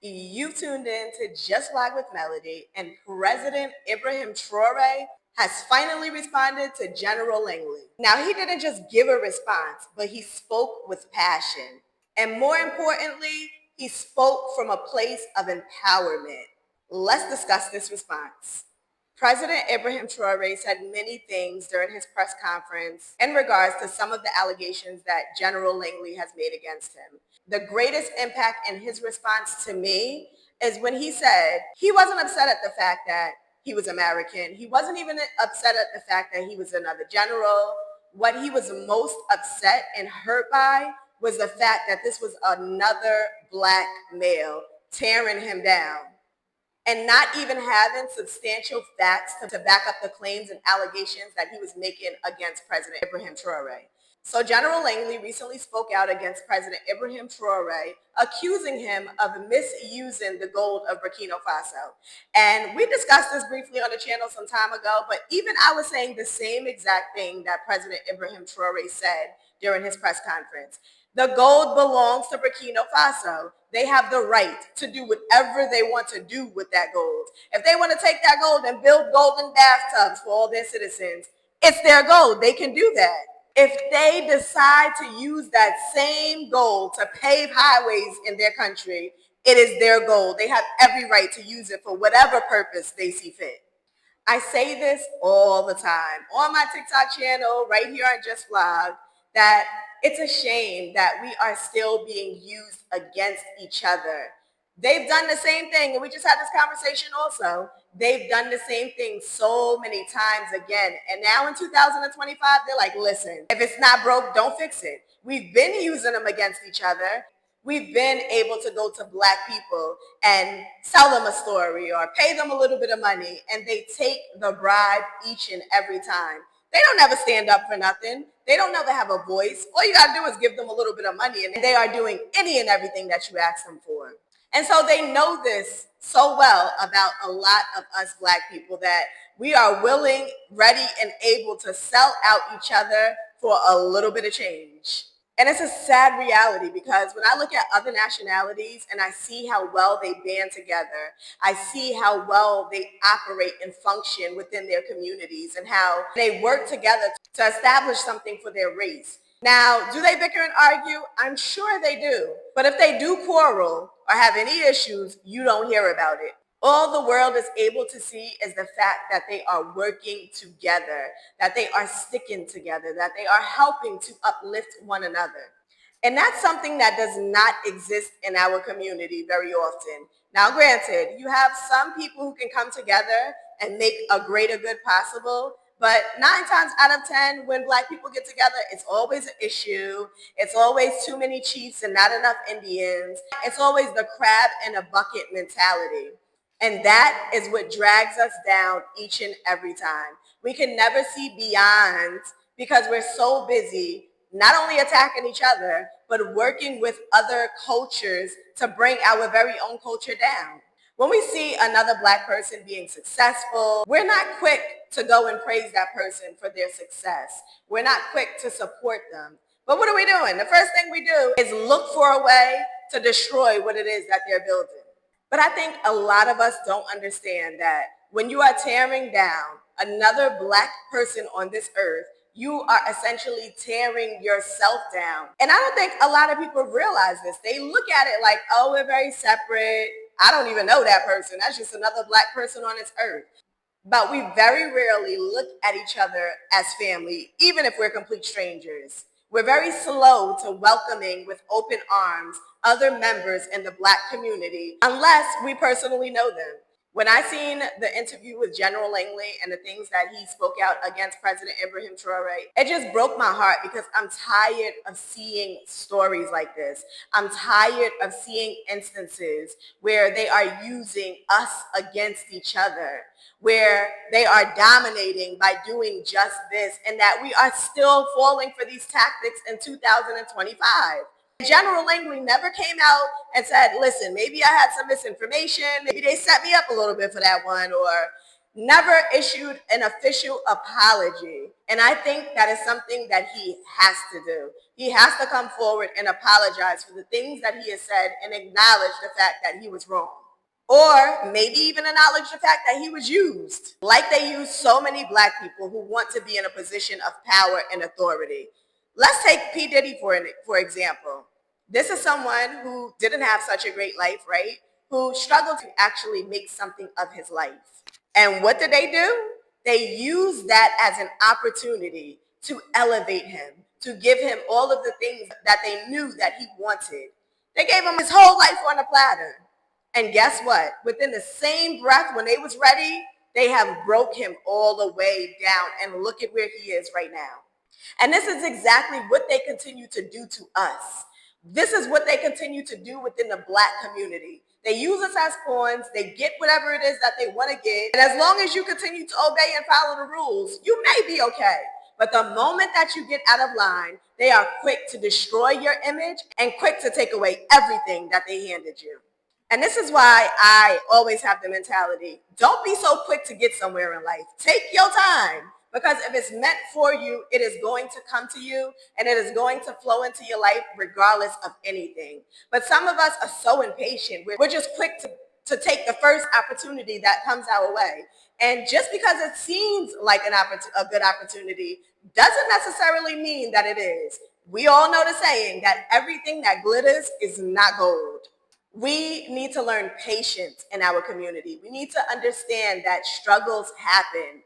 You tuned in to Just Flag with Melody, and President Ibrahim Traoré has finally responded to General Langley. Now, he didn't just give a response, but he spoke with passion. And more importantly, he spoke from a place of empowerment. Let's discuss this response. President Ibrahim Traoré said many things during his press conference in regards to some of the allegations that General Langley has made against him. The greatest impact in his response to me is when he said he wasn't upset at the fact that he was American. He wasn't even upset at the fact that he was another general. What he was most upset and hurt by was the fact that this was another black male tearing him down and not even having substantial facts to back up the claims and allegations that he was making against President Ibrahim Traoré. So General Langley recently spoke out against President Ibrahim Traoré, accusing him of misusing the gold of Burkina Faso. And we discussed this briefly on the channel some time ago, but even I was saying the same exact thing that President Ibrahim Traoré said during his press conference. The gold belongs to Burkina Faso. They have the right to do whatever they want to do with that gold. If they want to take that gold and build golden bathtubs for all their citizens, it's their gold. They can do that. If they decide to use that same gold to pave highways in their country, it is their gold. They have every right to use it for whatever purpose they see fit. I say this all the time on my TikTok channel, right here on Just Vlog, that it's a shame that we are still being used against each other. They've done the same thing, and we just had this conversation also. They've done the same thing so many times again. And now in 2025, they're like, listen, if it's not broke, don't fix it. We've been using them against each other. We've been able to go to black people and sell them a story or pay them a little bit of money, and they take the bribe each and every time. They don't ever stand up for nothing. They don't ever have a voice. All you got to do is give them a little bit of money, and they are doing any and everything that you ask them for. And so they know this so well about a lot of us black people that we are willing, ready, and able to sell out each other for a little bit of change. And it's a sad reality because when I look at other nationalities and I see how well they band together, I see how well they operate and function within their communities and how they work together to establish something for their race. Now, do they bicker and argue? I'm sure they do. But if they do quarrel or have any issues, you don't hear about it. All the world is able to see is the fact that they are working together, that they are sticking together, that they are helping to uplift one another. And that's something that does not exist in our community very often. Now, granted, you have some people who can come together and make a greater good possible, but 9 times out of 10, when black people get together, it's always an issue. It's always too many chiefs and not enough Indians. It's always the crab in a bucket mentality. And that is what drags us down each and every time. We can never see beyond because we're so busy not only attacking each other, but working with other cultures to bring our very own culture down. When we see another black person being successful, we're not quick to go and praise that person for their success. We're not quick to support them. But what are we doing? The first thing we do is look for a way to destroy what it is that they're building. But I think a lot of us don't understand that when you are tearing down another black person on this earth, you are essentially tearing yourself down. And I don't think a lot of people realize this. They look at it like, oh, we're very separate. I don't even know that person. That's just another black person on this earth. But we very rarely look at each other as family, even if we're complete strangers. We're very slow to welcoming with open arms other members in the black community, unless we personally know them. When I seen the interview with General Langley and the things that he spoke out against President Ibrahim Traoré, it just broke my heart because I'm tired of seeing stories like this. I'm tired of seeing instances where they are using us against each other, where they are dominating by doing just this, and that we are still falling for these tactics in 2025. General Langley never came out and said, listen, maybe I had some misinformation. Maybe they set me up a little bit for that one, or never issued an official apology. And I think that is something that he has to do. He has to come forward and apologize for the things that he has said and acknowledge the fact that he was wrong. Or maybe even acknowledge the fact that he was used, like they use so many Black people who want to be in a position of power and authority. Let's take P. Diddy for example. This is someone who didn't have such a great life, right? Who struggled to actually make something of his life. And what did they do? They used that as an opportunity to elevate him, to give him all of the things that they knew that he wanted. They gave him his whole life on a platter. And guess what? Within the same breath, when they was ready, they have broke him all the way down. And look at where he is right now. And this is exactly what they continue to do to us. This is what they continue to do within the Black community. They use us as pawns. They get whatever it is that they want to get. And as long as you continue to obey and follow the rules, you may be okay. But the moment that you get out of line, they are quick to destroy your image and quick to take away everything that they handed you. And this is why I always have the mentality, don't be so quick to get somewhere in life. Take your time. Because if it's meant for you, it is going to come to you and it is going to flow into your life regardless of anything. But some of us are so impatient. We're just quick to take the first opportunity that comes our way. And just because it seems like a good opportunity doesn't necessarily mean that it is. We all know the saying that everything that glitters is not gold. We need to learn patience in our community. We need to understand that struggles happen.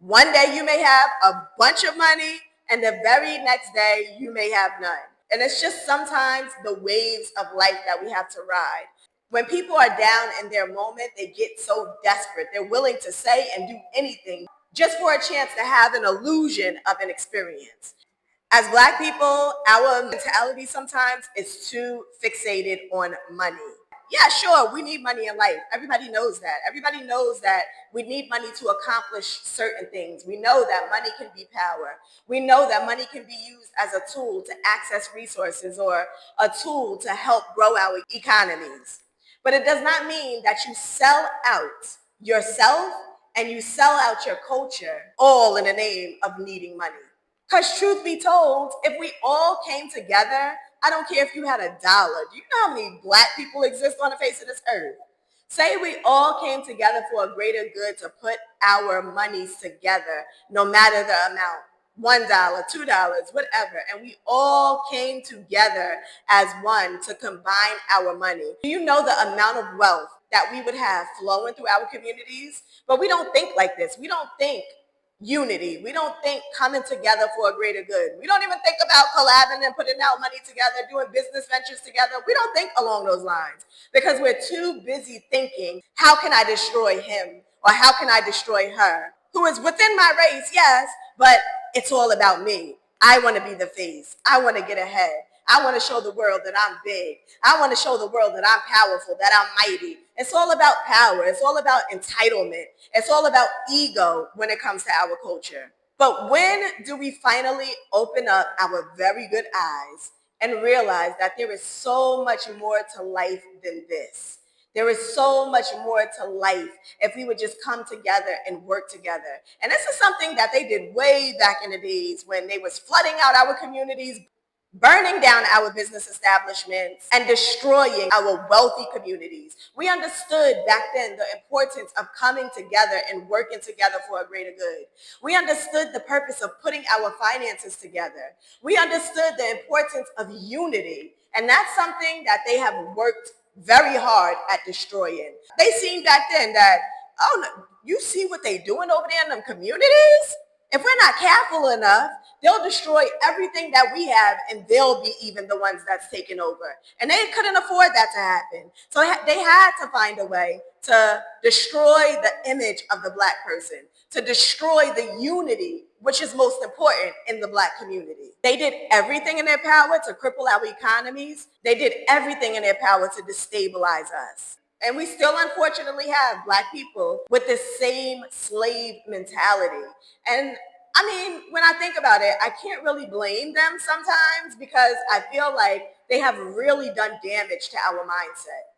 One day you may have a bunch of money and the very next day you may have none. And it's just sometimes the waves of life that we have to ride. When people are down in their moment, they get so desperate. They're willing to say and do anything just for a chance to have an illusion of an experience. As Black people, our mentality sometimes is too fixated on money. Yeah, sure, we need money in life. Everybody knows that. Everybody knows that we need money to accomplish certain things. We know that money can be power. We know that money can be used as a tool to access resources or a tool to help grow our economies. But it does not mean that you sell out yourself and you sell out your culture all in the name of needing money. Because truth be told, if we all came together, I don't care if you had $1. Do you know how many Black people exist on the face of this earth? Say we all came together for a greater good to put our monies together, no matter the amount. $1, $2, whatever. And we all came together as one to combine our money. Do you know the amount of wealth that we would have flowing through our communities? But we don't think like this. We don't think unity. We don't think coming together for a greater good. We don't even think about collabing and putting out money together, doing business ventures together. We don't think along those lines because we're too busy thinking, how can I destroy him? Or how can I destroy her? Who is within my race, yes, but it's all about me. I want to be the face. I want to get ahead. I want to show the world that I'm big. I want to show the world that I'm powerful, that I'm mighty. It's all about power. It's all about entitlement. It's all about ego when it comes to our culture. But when do we finally open up our very good eyes and realize that there is so much more to life than this? There is so much more to life if we would just come together and work together. And this is something that they did way back in the days when they was flooding out our communities, burning down our business establishments, and destroying our wealthy communities. We understood back then the importance of coming together and working together for a greater good. We understood the purpose of putting our finances together. We understood the importance of unity. And that's something that they have worked very hard at destroying. They seen back then that, oh, no, you see what they doing over there in them communities? If we're not careful enough, they'll destroy everything that we have and they'll be even the ones that's taken over. And they couldn't afford that to happen. So they had to find a way to destroy the image of the Black person, to destroy the unity, which is most important in the Black community. They did everything in their power to cripple our economies. They did everything in their power to destabilize us. And we still unfortunately have Black people with this same slave mentality. And I mean, when I think about it, I can't really blame them sometimes because I feel like they have really done damage to our mindset.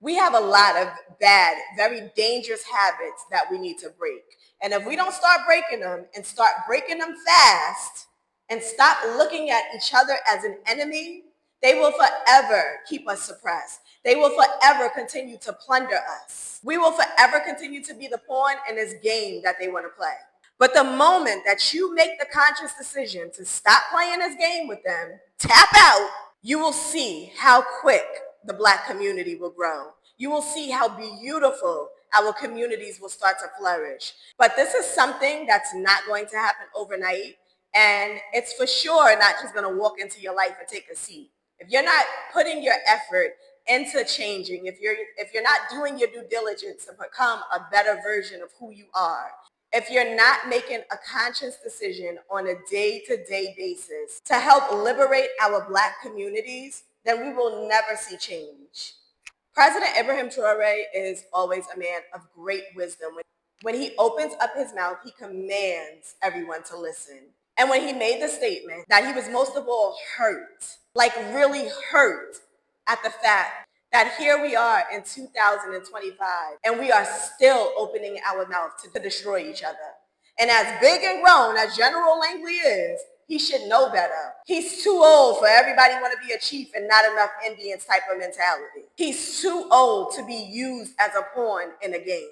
We have a lot of bad, very dangerous habits that we need to break. And if we don't start breaking them and start breaking them fast and stop looking at each other as an enemy, they will forever keep us suppressed. They will forever continue to plunder us. We will forever continue to be the pawn in this game that they want to play. But the moment that you make the conscious decision to stop playing this game with them, tap out, you will see how quick the Black community will grow. You will see how beautiful our communities will start to flourish. But this is something that's not going to happen overnight. And it's for sure not just going to walk into your life and take a seat. If you're not putting your effort into changing, if you're not doing your due diligence to become a better version of who you are, if you're not making a conscious decision on a day-to-day basis to help liberate our Black communities, then we will never see change. President Ibrahim Traoré is always a man of great wisdom. When he opens up his mouth, he commands everyone to listen. And when he made the statement that he was most of all hurt, like really hurt at the fact that here we are in 2025 and we are still opening our mouth to destroy each other. And as big and grown as General Langley is, he should know better. He's too old for everybody want to be a chief and not enough Indians type of mentality. He's too old to be used as a pawn in a game.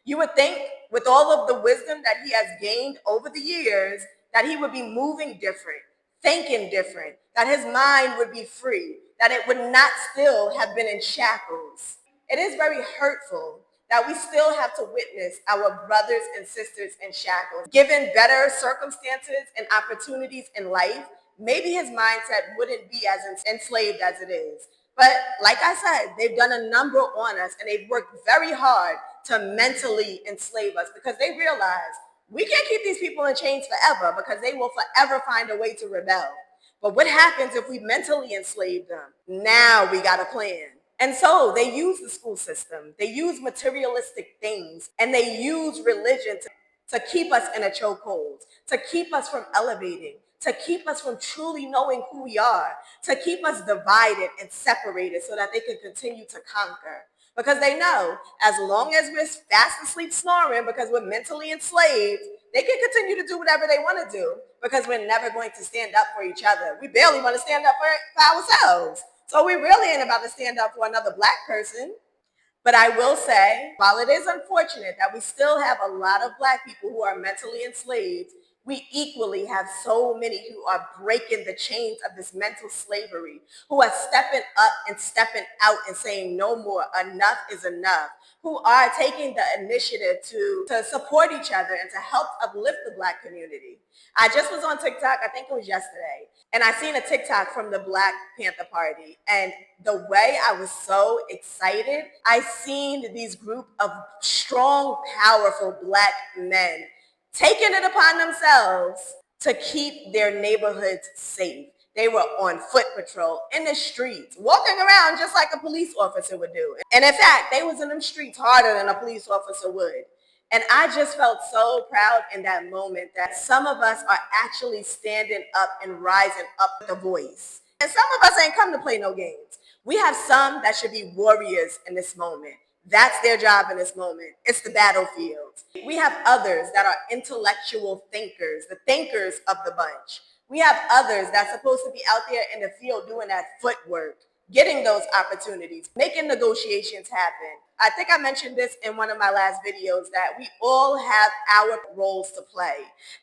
You would think with all of the wisdom that he has gained over the years that he would be moving different, thinking different, that his mind would be free, that it would not still have been in shackles. It is very hurtful that we still have to witness our brothers and sisters in shackles. Given better circumstances and opportunities in life, maybe his mindset wouldn't be as enslaved as it is. But like I said, they've done a number on us and they've worked very hard to mentally enslave us because they realize we can't keep these people in chains forever because they will forever find a way to rebel. But what happens if we mentally enslave them? Now we got a plan. And so they use the school system, they use materialistic things, and they use religion to keep us in a chokehold, to keep us from elevating, to keep us from truly knowing who we are, to keep us divided and separated so that they can continue to conquer. Because they know as long as we're fast asleep snoring because we're mentally enslaved, they can continue to do whatever they want to do because we're never going to stand up for each other. We barely want to stand up for ourselves. So we really ain't about to stand up for another Black person. But I will say, while it is unfortunate that we still have a lot of Black people who are mentally enslaved, we equally have so many who are breaking the chains of this mental slavery, who are stepping up and stepping out and saying no more, enough is enough, who are taking the initiative to support each other and to help uplift the Black community. I just was on TikTok, I think it was yesterday, and I seen a TikTok from the Black Panther Party, and the way I was so excited, I seen these group of strong, powerful Black men taking it upon themselves to keep their neighborhoods safe. They were on foot patrol in the streets, walking around just like a police officer would do. And in fact, they was in them streets harder than a police officer would. And I just felt so proud in that moment that some of us are actually standing up and rising up with a voice. And some of us ain't come to play no games. We have some that should be warriors in this moment. That's their job in this moment. It's the battlefield. We have others that are intellectual thinkers, the thinkers of the bunch. We have others that's supposed to be out there in the field doing that footwork, getting those opportunities, making negotiations happen. I think I mentioned this in one of my last videos that we all have our roles to play.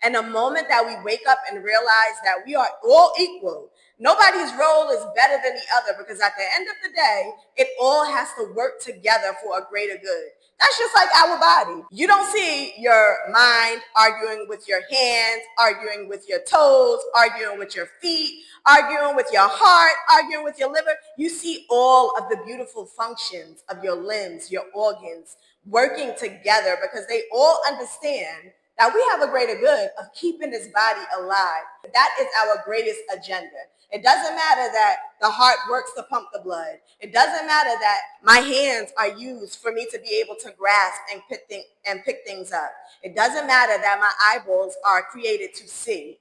And the moment that we wake up and realize that we are all equal, nobody's role is better than the other because at the end of the day, it all has to work together for a greater good. That's just like our body. You don't see your mind arguing with your hands, arguing with your toes, arguing with your feet, arguing with your heart, arguing with your liver. You see all of the beautiful functions of your limbs, your organs working together because they all understand that we have a greater good of keeping this body alive. That is our greatest agenda. It doesn't matter that the heart works to pump the blood. It doesn't matter that my hands are used for me to be able to grasp and pick things up. It doesn't matter that my eyeballs are created to see.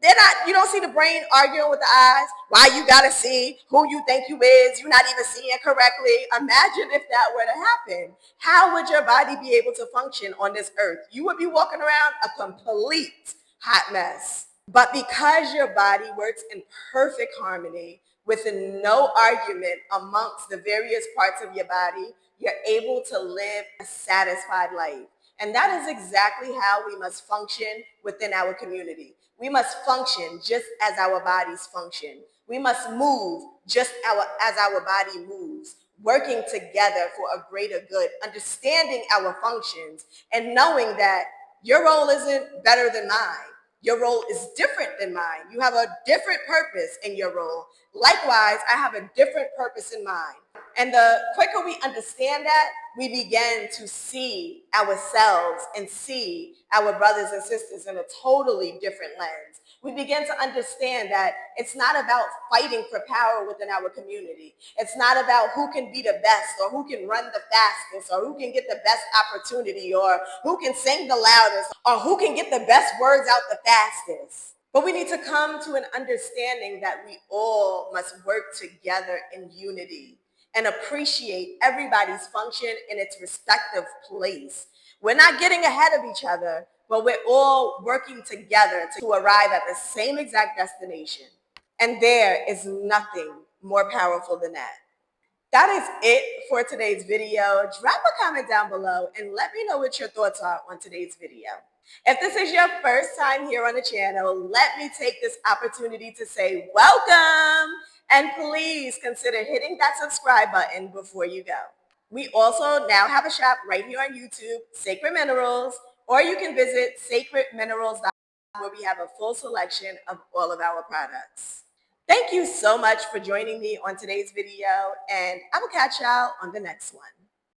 They're not, you don't see the brain arguing with the eyes. Why you gotta see who you think you is? You're not even seeing correctly. Imagine if that were to happen. How would your body be able to function on this earth? You would be walking around a complete hot mess. But because your body works in perfect harmony with no argument amongst the various parts of your body, you're able to live a satisfied life. And that is exactly how we must function within our community. We must function just as our bodies function. We must move just as our body moves, working together for a greater good, understanding our functions, and knowing that your role isn't better than mine. Your role is different than mine. You have a different purpose in your role. Likewise, I have a different purpose in mine. And the quicker we understand that, we begin to see ourselves and see our brothers and sisters in a totally different lens. We begin to understand that it's not about fighting for power within our community. It's not about who can be the best or who can run the fastest or who can get the best opportunity or who can sing the loudest or who can get the best words out the fastest. But we need to come to an understanding that we all must work together in unity and appreciate everybody's function in its respective place. We're not getting ahead of each other, but we're all working together to arrive at the same exact destination. And there is nothing more powerful than that. That is it for today's video. Drop a comment down below and let me know what your thoughts are on today's video. If this is your first time here on the channel, let me take this opportunity to say welcome, and please consider hitting that subscribe button before you go. We also now have a shop right here on YouTube, Sacred Minerals, or you can visit sacredminerals.com where we have a full selection of all of our products. Thank you so much for joining me on today's video, and I will catch y'all on the next one.